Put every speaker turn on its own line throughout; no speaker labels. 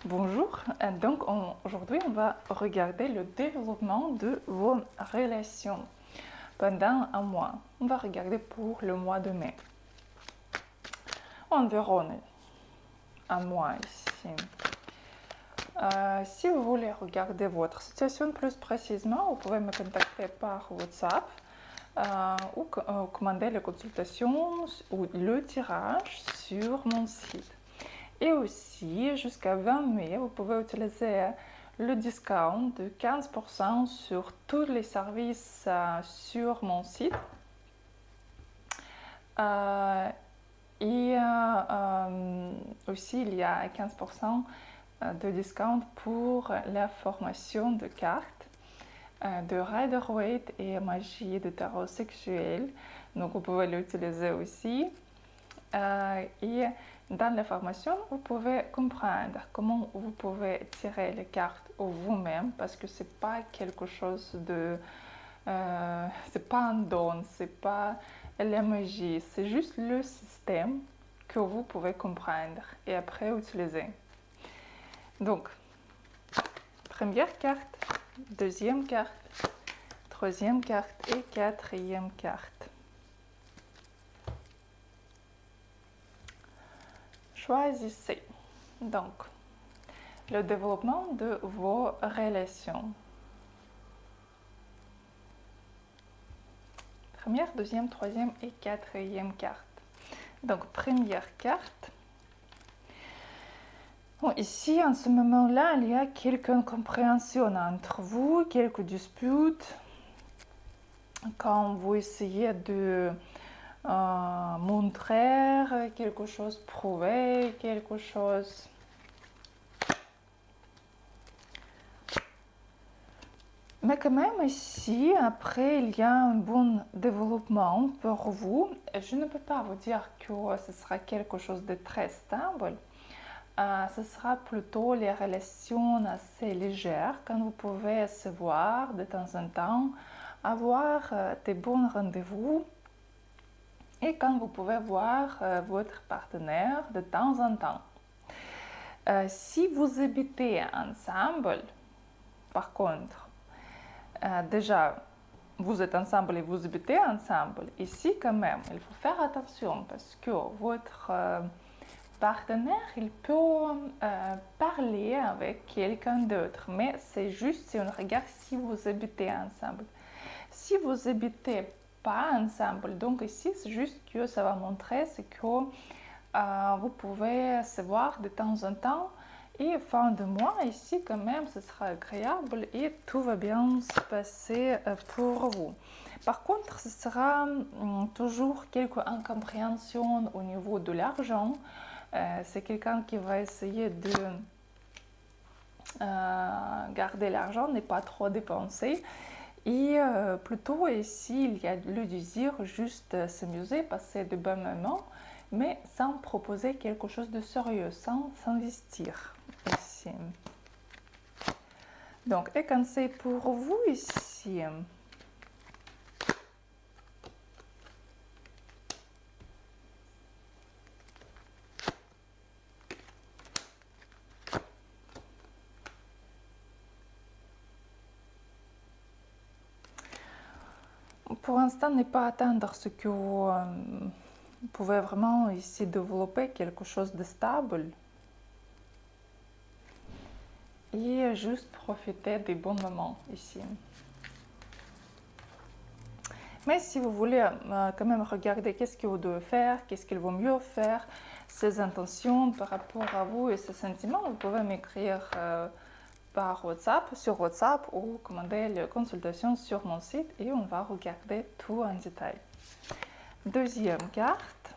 Bonjour, donc aujourd'hui on va regarder le développement de vos relations pendant un mois. On va regarder pour le mois de mai. Environ un mois ici. Si vous voulez regarder votre situation plus précisément, vous pouvez me contacter par WhatsApp ou commander les consultations ou le tirage sur mon site. Et aussi, jusqu'à 20 mai, vous pouvez utiliser le discount de 15% sur tous les services sur mon site. Aussi, il y a 15% de discount pour la formation de cartes de Rider-Waite et magie de tarot sexuel. Donc, vous pouvez l'utiliser aussi. Et dans la formation, vous pouvez comprendre comment vous pouvez tirer les cartes vous-même parce que c'est pas quelque chose de... c'est pas un don, c'est pas la magie, c'est juste le système que vous pouvez comprendre et après utiliser. Donc, première carte, deuxième carte, troisième carte et quatrième carte. Choisissez donc le développement de vos relations. Première, deuxième, troisième et quatrième carte. Donc, première carte. Bon, ici, en ce moment-là, il y a quelques incompréhensions entre vous, quelques disputes. Quand vous essayez de montrer quelque chose, prouver quelque chose. Mais quand même ici, après, il y a un bon développement pour vous. Je ne peux pas vous dire que ce sera quelque chose de très stable. Ce sera plutôt les relations assez légères, quand vous pouvez se voir de temps en temps, avoir des bons rendez-vous. Et quand vous pouvez voir votre partenaire de temps en temps. Si vous habitez ensemble, par contre, déjà, vous êtes ensemble et vous habitez ensemble, ici quand même, il faut faire attention parce que votre partenaire, il peut parler avec quelqu'un d'autre, mais c'est juste si on regarde si vous habitez ensemble. Si vous habitez pas ensemble, donc ici c'est juste que ça va montrer c'est que vous pouvez se voir de temps en temps et fin de mois ici quand même ce sera agréable et tout va bien se passer pour vous. Par contre ce sera toujours quelques incompréhensions au niveau de l'argent. C'est quelqu'un qui va essayer de garder l'argent, ne pas trop dépenser. Et plutôt ici, il y a le désir juste s'amuser, passer de bons moments, mais sans proposer quelque chose de sérieux, sans s'investir ici. Donc, un conseil pour vous ici. Pour l'instant, ne pas attendre ce que vous pouvez vraiment ici développer quelque chose de stable et juste profiter des bons moments ici. Mais si vous voulez quand même regarder qu'est-ce que vous devez faire, qu'est-ce qu'il vaut mieux faire, ses intentions par rapport à vous et ses sentiments, vous pouvez m'écrire par WhatsApp, sur WhatsApp ou commander la consultation sur mon site et on va regarder tout en détail. Deuxième carte.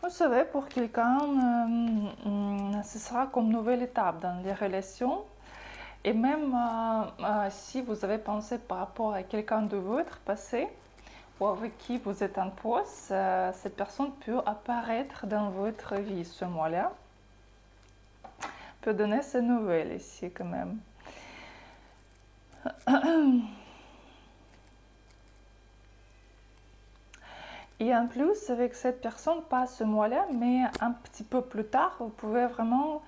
Vous savez, pour quelqu'un, ce sera comme une nouvelle étape dans les relations. Et même si vous avez pensé par rapport à quelqu'un de votre passé ou avec qui vous êtes en pause, cette personne peut apparaître dans votre vie ce mois-là. peut donner ses nouvelles ici quand même. Et en plus, avec cette personne, pas ce mois-là, mais un petit peu plus tard, vous pouvez vraiment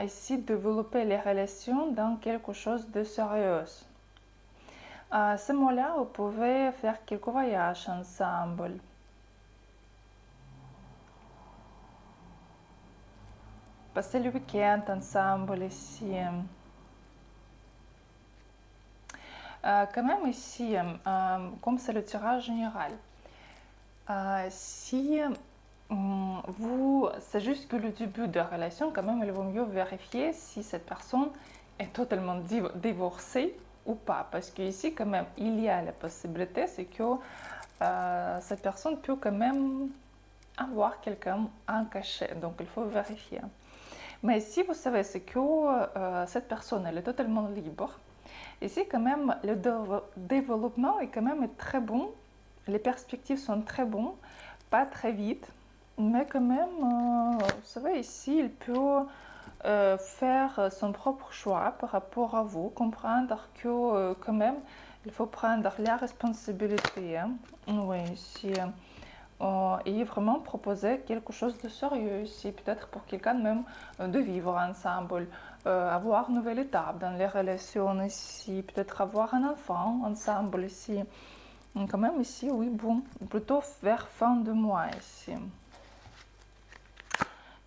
ici développer les relations dans quelque chose de sérieux. À ce mois-là, vous pouvez faire quelques voyages ensemble. Passer le week-end ensemble ici. Quand même ici, comme c'est le tirage général, si c'est juste que le début de la relation, quand même, il vaut mieux vérifier si cette personne est totalement divorcée ou pas. Parce qu'ici, quand même, il y a la possibilité, c'est que cette personne peut quand même avoir quelqu'un en cachet. Donc, il faut vérifier. Mais si vous savez, c'est que cette personne, elle est totalement libre. Ici, quand même, le développement est quand même très bon. Les perspectives sont très bonnes, pas très vite. Mais quand même, vous savez, ici, il peut faire son propre choix par rapport à vous, comprendre que quand même, il faut prendre la responsabilité. Hein. Oui, ici, et vraiment proposer quelque chose de sérieux ici, peut-être pour quelqu'un même de vivre ensemble, avoir une nouvelle étape dans les relations ici, peut-être avoir un enfant ensemble ici. Quand même ici, oui, bon, plutôt vers fin de mois ici.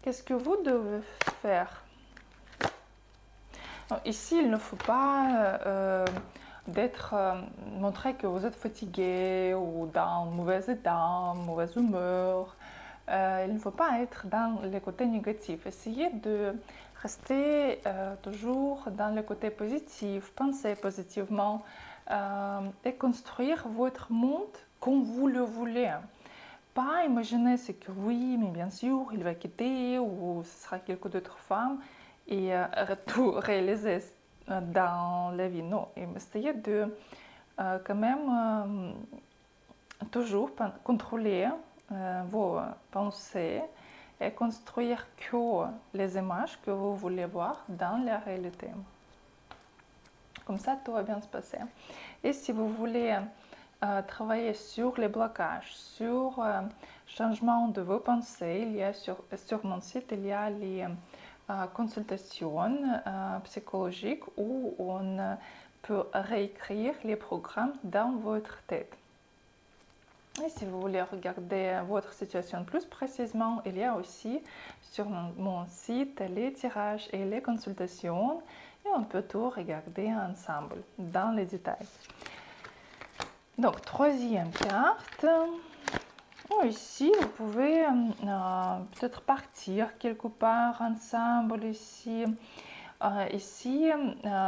Qu'est-ce que vous devez faire? Ici, il ne faut pas montrer que vous êtes fatigué ou dans un mauvais état, mauvaise humeur. Il ne faut pas être dans les côtés négatifs. Essayez de rester toujours dans le côté positif, penser positivement et construire votre monde comme vous le voulez. Pas imaginer ce que oui, mais bien sûr, il va quitter ou ce sera quelque d'autre femme et tout réaliser dans la vie. Non, essayez de quand même toujours contrôler vos pensées et construire que les images que vous voulez voir dans la réalité. Comme ça, tout va bien se passer. Et si vous voulez travailler sur les blocages, sur changement de vos pensées, il y a sur mon site, il y a les consultations psychologiques où on peut réécrire les programmes dans votre tête. Et si vous voulez regarder votre situation plus précisément, il y a aussi sur mon site les tirages et les consultations et on peut tout regarder ensemble dans les détails. Donc, troisième carte. Ici, vous pouvez peut-être partir quelque part ensemble ici. Ici,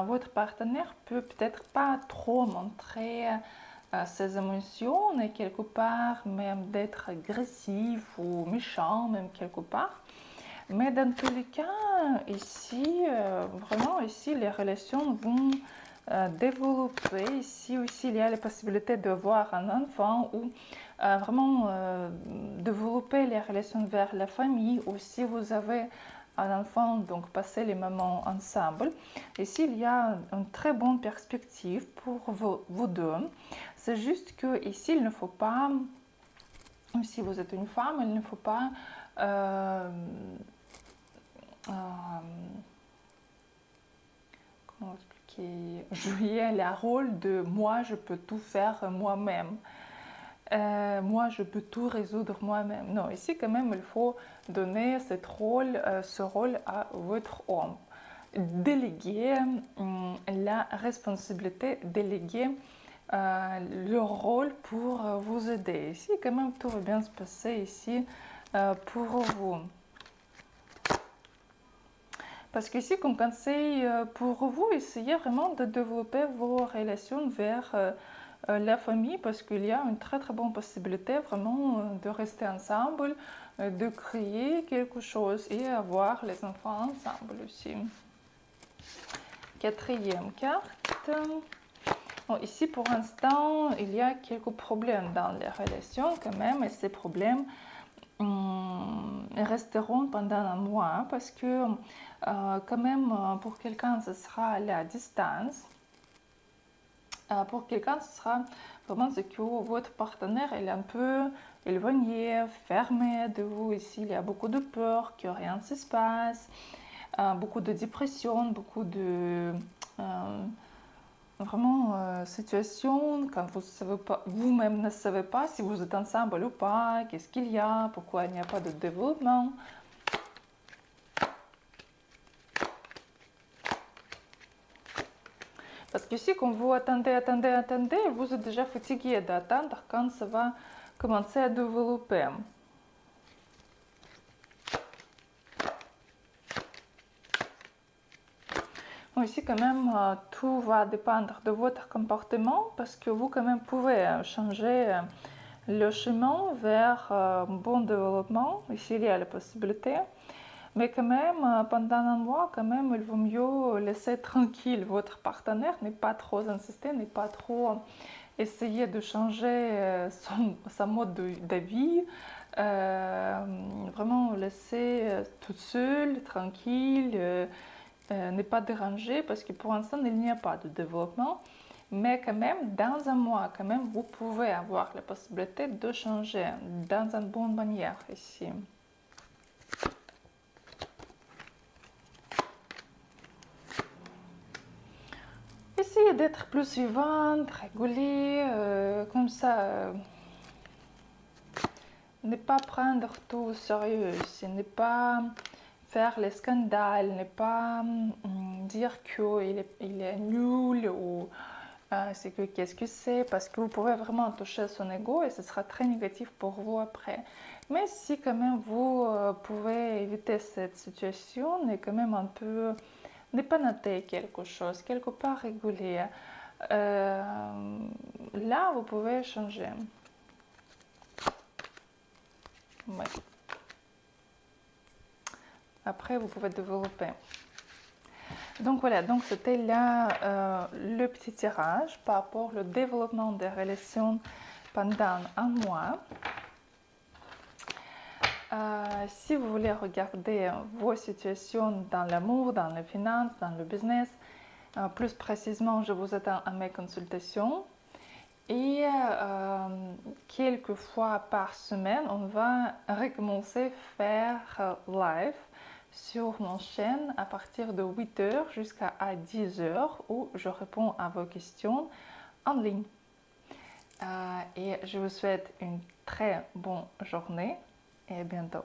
votre partenaire peut peut-être pas trop montrer ses émotions et quelque part même d'être agressif ou méchant même quelque part. Mais dans tous les cas, ici, vraiment ici, les relations vont développer. Ici aussi, il y a la possibilité de voir un enfant ou vraiment développer les relations vers la famille. Ou si vous avez un enfant, donc passer les moments ensemble. Ici, il y a une très bonne perspective pour vous deux. C'est juste que ici, il ne faut pas, si vous êtes une femme, il ne faut pas comment expliquer, jouer le rôle de moi je peux tout faire moi-même, moi je peux tout résoudre moi-même. Non, ici quand même il faut donner ce rôle à votre homme, déléguer la responsabilité, déléguer le rôle pour vous aider. Ici quand même tout va bien se passer ici pour vous. Parce qu'ici, comme conseil pour vous, essayez vraiment de développer vos relations vers la famille parce qu'il y a une très très bonne possibilité vraiment de rester ensemble, de créer quelque chose et avoir les enfants ensemble aussi. Quatrième carte. Bon, ici, pour l'instant, il y a quelques problèmes dans les relations quand même et ces problèmes resteront pendant un mois parce que quand même pour quelqu'un ce sera à la distance. Pour quelqu'un ce sera vraiment ce que votre partenaire est un peu éloigné, fermé de vous. Ici il y a beaucoup de peur, que rien ne se passe, beaucoup de dépression, beaucoup de vraiment situation quand vous savez pas, vous-même ne savez pas si vous êtes ensemble ou pas, qu'est-ce qu'il y a, pourquoi il n'y a pas de développement. Parce que si quand vous attendez, vous êtes déjà fatigué d'attendre quand ça va commencer à développer. Ici quand même tout va dépendre de votre comportement parce que vous quand même pouvez changer le chemin vers un bon développement. Ici il y a la possibilité. Mais quand même, pendant un mois, quand même, il vaut mieux laisser tranquille votre partenaire, ne pas trop insister, ne pas trop essayer de changer sa mode de vie. Vraiment laisser toute seule, tranquille, ne pas déranger parce que pour l'instant, il n'y a pas de développement. Mais quand même, dans un mois, quand même, vous pouvez avoir la possibilité de changer dans une bonne manière ici. Essayez d'être plus suivante, rigoler, comme ça. Ne pas prendre tout au sérieux, ne pas faire les scandales, ne pas dire qu'il est nul ou c'est que qu'est-ce que c'est, parce que vous pouvez vraiment toucher son ego et ce sera très négatif pour vous après. Mais si quand même vous pouvez éviter cette situation et quand même un peu ne pas noter quelque chose, quelque part rigoler, là vous pouvez changer. Ouais. Après vous pouvez développer. Donc voilà, donc c'était là le petit tirage par rapport au développement des relations pendant un mois. Si vous voulez regarder vos situations dans l'amour, dans les finances, dans le business, plus précisément, je vous attends à mes consultations. Et quelques fois par semaine, on va recommencer à faire live sur mon chaîne à partir de 8h jusqu'à 10h où je réponds à vos questions en ligne. Et je vous souhaite une très bonne journée et à bientôt.